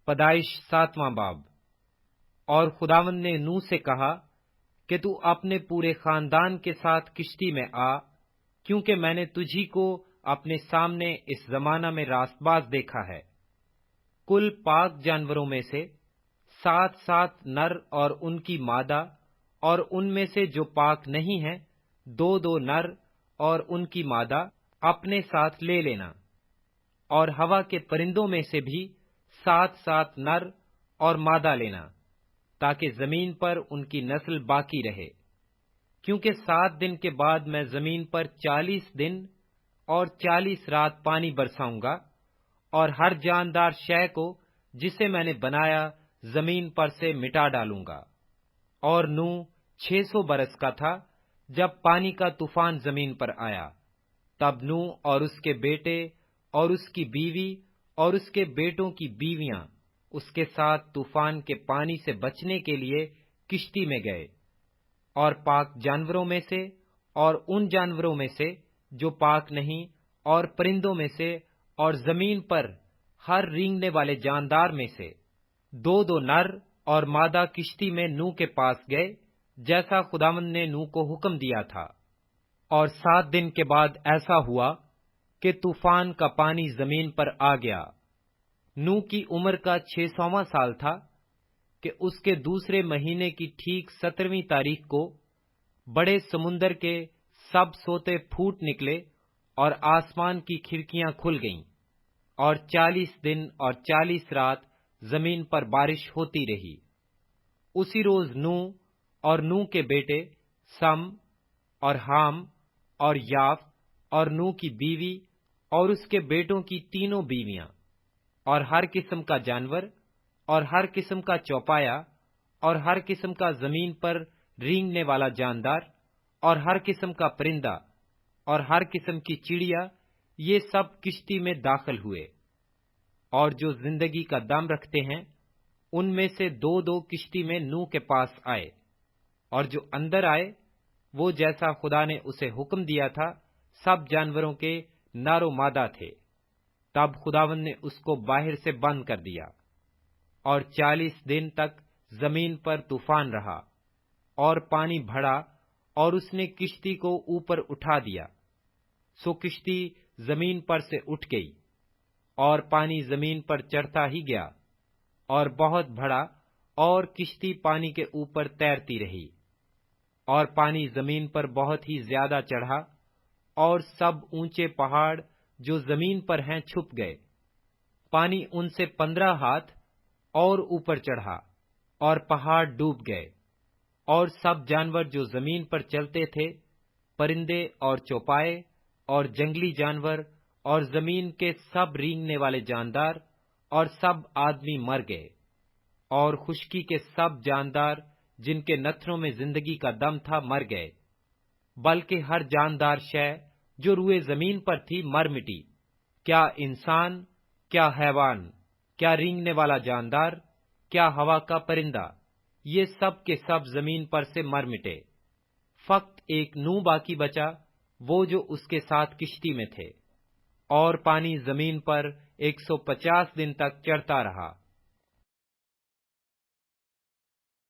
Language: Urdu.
پیدائش 7واں باب۔ اور خداوند نے نوح سے کہا کہ تو اپنے پورے خاندان کے ساتھ کشتی میں آ، کیونکہ میں نے تجھی کو اپنے سامنے اس زمانہ میں راست باز دیکھا ہے۔ کل پاک جانوروں میں سے 7 نر اور ان کی مادہ، اور ان میں سے جو پاک نہیں ہیں 2 نر اور ان کی مادہ اپنے ساتھ لے لینا، اور ہوا کے پرندوں میں سے بھی 7 نر اور مادہ لینا، تاکہ زمین پر ان کی نسل باقی رہے۔ کیونکہ 7 دن کے بعد میں زمین پر 40 دن اور 40 رات پانی برساؤں گا، اور ہر جاندار شے کو جسے میں نے بنایا زمین پر سے مٹا ڈالوں گا۔ اور نوح 600 برس کا تھا جب پانی کا طوفان زمین پر آیا۔ تب نوح اور اس کے بیٹے اور اس کی بیوی اور اس کے بیٹوں کی بیویاں اس کے ساتھ طوفان کے پانی سے بچنے کے لیے کشتی میں گئے، اور پاک جانوروں میں سے اور ان جانوروں میں سے جو پاک نہیں، اور پرندوں میں سے اور زمین پر ہر رینگنے والے جاندار میں سے 2 نر اور مادہ کشتی میں نوح کے پاس گئے، جیسا خداوند نے نوح کو حکم دیا تھا۔ اور 7 دن کے بعد ایسا ہوا کہ طوفان کا پانی زمین پر آ گیا۔ نوح کی عمر کا 600واں سال تھا کہ اس کے دوسرے مہینے کی ٹھیک 17ویں تاریخ کو بڑے سمندر کے سب سوتے پھوٹ نکلے، اور آسمان کی کھڑکیاں کھل گئیں، اور 40 دن اور 40 رات زمین پر بارش ہوتی رہی۔ اسی روز نوح اور نوح کے بیٹے سم اور حام اور یافت اور نوح کی بیوی اور اس کے بیٹوں کی تینوں بیویاں، اور ہر قسم کا جانور اور ہر قسم کا چوپایا اور ہر قسم کا زمین پر رینگنے والا جاندار اور ہر قسم کا پرندہ اور ہر قسم کی چڑیا، یہ سب کشتی میں داخل ہوئے۔ اور جو زندگی کا دم رکھتے ہیں ان میں سے 2 کشتی میں نوح کے پاس آئے، اور جو اندر آئے وہ جیسا خدا نے اسے حکم دیا تھا سب جانوروں کے نر و مادہ تھے۔ تب خداوند نے اس کو باہر سے بند کر دیا، اور 40 دن تک زمین پر طوفان رہا، اور پانی بڑھا، اور اس نے کشتی کو اوپر اٹھا دیا، سو کشتی زمین پر سے اٹھ گئی، اور پانی زمین پر چڑھتا ہی گیا، اور بہت بڑھا، اور کشتی پانی کے اوپر تیرتی رہی، اور پانی زمین پر بہت ہی زیادہ چڑھا، اور سب اونچے پہاڑ جو زمین پر ہیں چھپ گئے۔ پانی ان سے 15 ہاتھ اور اوپر چڑھا، اور پہاڑ ڈوب گئے، اور سب جانور جو زمین پر چلتے تھے، پرندے اور چوپائے اور جنگلی جانور اور زمین کے سب رینگنے والے جاندار اور سب آدمی مر گئے، اور خشکی کے سب جاندار جن کے نتھنوں میں زندگی کا دم تھا مر گئے، بلکہ ہر جاندار شے جو روئے زمین پر تھی مر مٹی، کیا انسان، کیا حیوان، کیا رینگنے والا جاندار، کیا ہوا کا پرندہ، یہ سب کے سب زمین پر سے مر مٹے۔ فقط ایک نوح باقی بچا، وہ جو اس کے ساتھ کشتی میں تھے۔ اور پانی زمین پر 150 دن تک چڑھتا رہا۔